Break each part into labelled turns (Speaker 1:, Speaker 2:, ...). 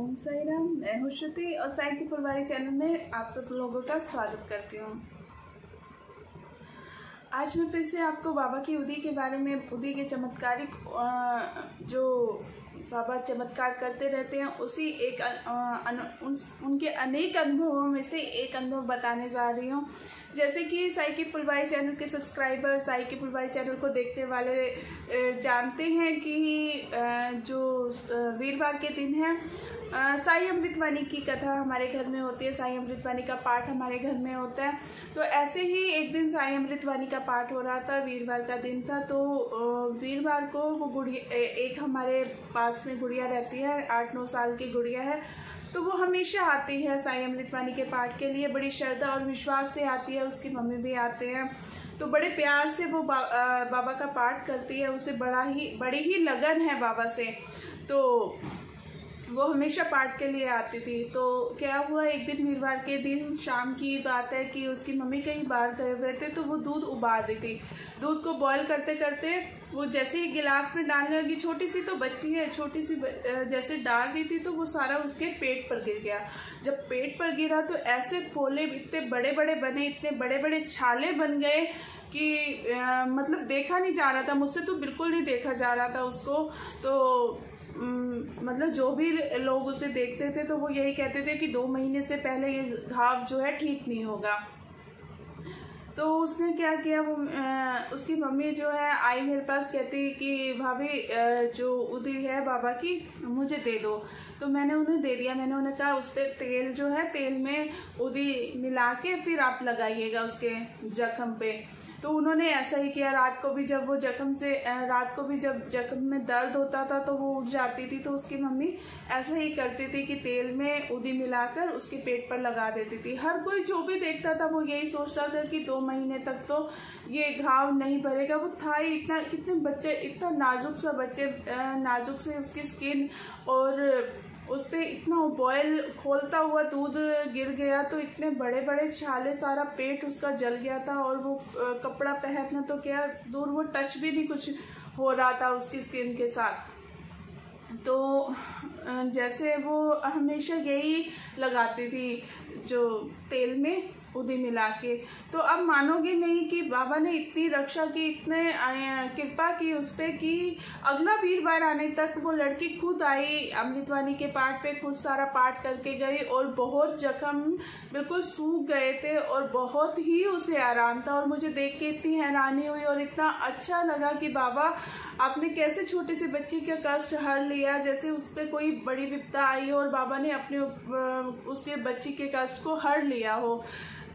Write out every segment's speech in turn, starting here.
Speaker 1: ओम साई राम। मैं हूँ श्रुति और साई की फुलवारी चैनल में आप सब लोगों का स्वागत करती हूँ। आज मैं फिर से आपको बाबा की उदी के बारे में, उदी के चमत्कारिक जो बाबा चमत्कार करते रहते हैं उसी एक उनके अनेक अनुभवों में से एक अनुभव बताने जा रही हूँ। जैसे कि साई की फुलवारी चैनल के सब्सक्राइबर साई की फुलवारी चैनल को देखने वाले जानते हैं कि जो वीरवार के दिन है साई अमृतवाणी की कथा हमारे घर में होती है, साई अमृतवाणी का पाठ हमारे घर में होता है। तो ऐसे ही एक दिन साई अमृतवाणी का पाठ हो रहा था, वीरवार का दिन था। तो वीरवार को वो गुड़िया, एक हमारे पास में गुड़िया रहती है, 8-9 साल की गुड़िया है। तो वो हमेशा आती है साई अमृतवाणी के पाठ के लिए, बड़ी श्रद्धा और विश्वास से आती है। उसकी मम्मी भी आते हैं, तो बड़े प्यार से वो बाबा का पाठ करती है। उसे बड़ी ही लगन है बाबा से, तो वो हमेशा पाठ के लिए आती थी। तो क्या हुआ, एक दिन वीरवार के दिन शाम की बात है कि उसकी मम्मी कहीं बाहर गए हुए थे, तो वो दूध उबाल रही थी। दूध को बॉईल करते करते वो जैसे ही गिलास में डालने लगी, छोटी सी तो बच्ची है, छोटी सी जैसे डाल रही थी तो वो सारा उसके पेट पर गिर गया। जब पेट पर गिरा तो ऐसे फोले इतने बड़े बड़े बने, इतने बड़े बड़े छाले बन गए कि मतलब देखा नहीं जा रहा था, मुझसे तो बिल्कुल नहीं देखा जा रहा था उसको। तो मतलब जो भी लोग उसे देखते थे तो वो यही कहते थे कि 2 महीने से पहले ये घाव जो है ठीक नहीं होगा। तो उसने क्या किया, वो उसकी मम्मी जो है आई मेरे पास, कहती कि भाभी जो उदी है बाबा की मुझे दे दो। तो मैंने उन्हें दे दिया। मैंने उन्हें कहा उस पर तेल जो है, तेल में उदी मिला के फिर आप लगाइएगा उसके जख्म पे। तो उन्होंने ऐसा ही किया। रात को भी जब जख्म में दर्द होता था तो वो उठ जाती थी, तो उसकी मम्मी ऐसा ही करती थी कि तेल में उदी मिलाकर उसके पेट पर लगा देती थी। हर कोई जो भी देखता था वो यही सोचता था कि 2 महीने तक तो ये घाव नहीं भरेगा। वो था ही इतना, कितने बच्चे, इतना नाजुक सा बच्चे, नाजुक से उसकी स्किन, और उस पर इतना बॉयल खोलता हुआ दूध गिर गया तो इतने बड़े बड़े छाले, सारा पेट उसका जल गया था। और वो कपड़ा पहनना तो क्या दूर, वो टच भी नहीं कुछ हो रहा था उसकी स्किन के साथ। तो जैसे वो हमेशा यही लगाती थी जो तेल में उदी मिला के। तो अब मानोगे नहीं कि बाबा ने इतनी रक्षा की, इतने कृपा की उस पे कि अगला वीरवार आने तक वो लड़की खुद आई अमृतवाणी के पाठ पे, खुद सारा पाठ करके गई और बहुत जख्म बिल्कुल सूख गए थे और बहुत ही उसे आराम था। और मुझे देख के इतनी हैरानी हुई और इतना अच्छा लगा कि बाबा आपने कैसे छोटे से बच्चे का कष्ट हर लिया, जैसे उस पर कोई बड़ी विपदा आई हो और बाबा ने अपने उसके बच्चे के कष्ट को हर लिया हो।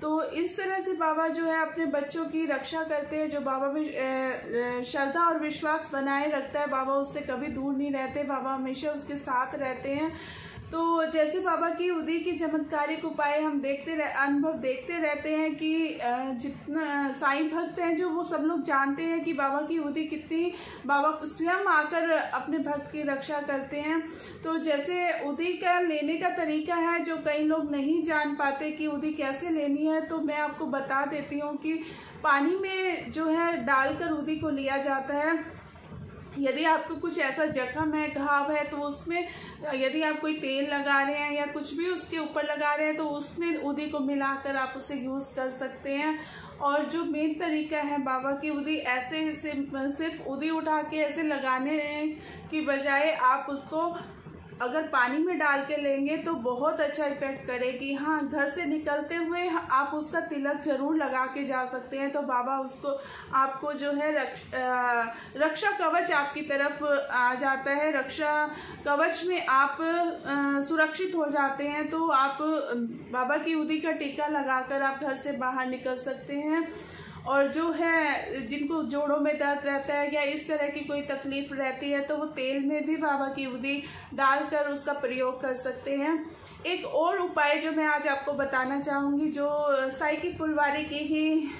Speaker 1: तो इस तरह से बाबा जो है अपने बच्चों की रक्षा करते हैं। जो बाबा में श्रद्धा और विश्वास बनाए रखता है, बाबा उससे कभी दूर नहीं रहते, बाबा हमेशा उसके साथ रहते हैं। तो जैसे बाबा की उदी की चमत्कारिक उपाय हम अनुभव देखते रहते हैं कि जितना साईं भक्त हैं जो, वो सब लोग जानते हैं कि बाबा की उदी कितनी, बाबा स्वयं आकर अपने भक्त की रक्षा करते हैं। तो जैसे उदी का लेने का तरीका है जो कई लोग नहीं जान पाते कि उदी कैसे लेनी है, तो मैं आपको बता देती हूँ कि पानी में जो है डालकर उदी को लिया जाता है। यदि आपको कुछ ऐसा जख्म है, घाव है, तो उसमें यदि आप कोई तेल लगा रहे हैं या कुछ भी उसके ऊपर लगा रहे हैं तो उसमें उदी को मिलाकर आप उसे यूज कर सकते हैं। और जो मेन तरीका है बाबा की उदी, ऐसे सिर्फ उदी उठा के ऐसे लगाने की बजाय आप उसको अगर पानी में डाल के लेंगे तो बहुत अच्छा इफेक्ट करेगी। हाँ, घर से निकलते हुए आप उसका तिलक जरूर लगा के जा सकते हैं, तो बाबा उसको आपको जो है रक्षा कवच आपकी तरफ आ जाता है। रक्षा कवच में आप सुरक्षित हो जाते हैं। तो आप बाबा की उदी का टीका लगाकर आप घर से बाहर निकल सकते हैं। और जो है जिनको जोड़ों में दर्द रहता है या इस तरह की कोई तकलीफ रहती है, तो वो तेल में भी बाबा की उदी डालकर उसका प्रयोग कर सकते हैं। एक और उपाय जो मैं आज आपको बताना चाहूँगी, जो साई की फुलवारी की ही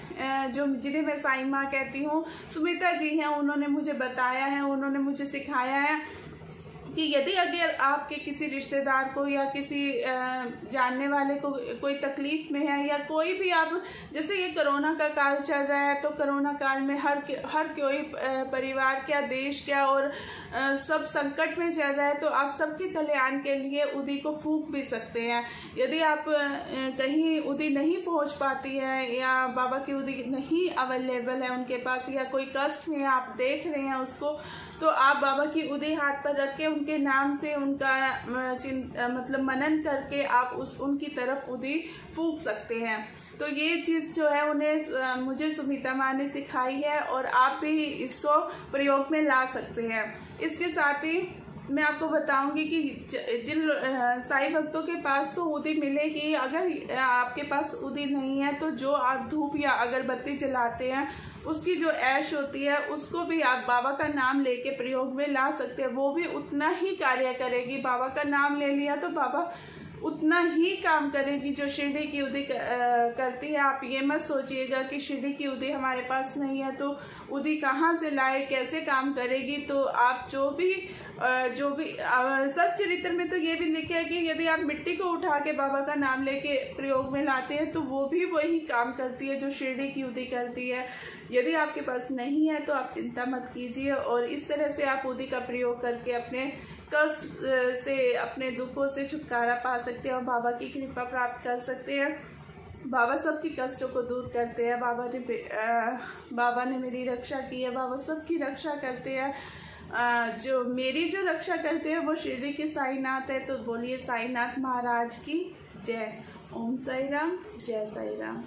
Speaker 1: जिन्हें मैं साई माँ कहती हूँ, सुमिता जी हैं, उन्होंने मुझे बताया है, उन्होंने मुझे सिखाया है कि यदि अगर आपके किसी रिश्तेदार को या किसी जानने वाले को कोई तकलीफ में है, या कोई भी आप, जैसे ये कोरोना का काल चल रहा है, तो कोरोना काल में हर कोई परिवार क्या, देश क्या, और सब संकट में चल रहा है, तो आप सबके कल्याण के लिए उदी को फूंक भी सकते हैं। यदि आप कहीं उदी नहीं पहुंच पाती है, या बाबा की उदी नहीं अवेलेबल है उनके पास, या कोई कष्ट में आप देख रहे हैं उसको, तो आप बाबा की उदी हाथ पर रख के उनके नाम से उनका मतलब मनन करके आप उनकी तरफ उदी फूंक सकते हैं। तो ये चीज़ जो है उन्हें मुझे सुमिता माँ ने सिखाई है, और आप भी इसको प्रयोग में ला सकते हैं। इसके साथ ही मैं आपको बताऊंगी कि जिन साईं भक्तों के पास तो उदी मिलेगी, अगर आपके पास उदी नहीं है तो जो आप धूप या अगरबत्ती जलाते हैं उसकी जो ऐश होती है उसको भी आप बाबा का नाम लेके प्रयोग में ला सकते हैं। वो भी उतना ही कार्य करेगी। बाबा का नाम ले लिया तो बाबा उतना ही काम करेगी जो शिरडी की उदी करती है। आप ये मत सोचिएगा कि शिरडी की उदी हमारे पास नहीं है तो उदी कहाँ से लाए, कैसे काम करेगी। तो आप जो भी सच्चरित्र में तो ये भी लिखा है कि यदि आप मिट्टी को उठा के बाबा का नाम लेके प्रयोग में लाते हैं तो वो भी वही काम करती है जो शिरडी की उदी करती है। यदि आपके पास नहीं है तो आप चिंता मत कीजिए, और इस तरह से आप उदी का प्रयोग करके अपने कष्ट से, अपने दुखों से छुटकारा पा सकते हैं और बाबा की कृपा प्राप्त कर सकते हैं। बाबा सबकी कष्टों को दूर करते हैं। बाबा ने मेरी रक्षा की है। बाबा सबकी रक्षा करते हैं। जो मेरी जो रक्षा करते हैं वो शिरडी के साईनाथ है। तो बोलिए साईनाथ महाराज की जय। ओम साई राम, जय साई राम।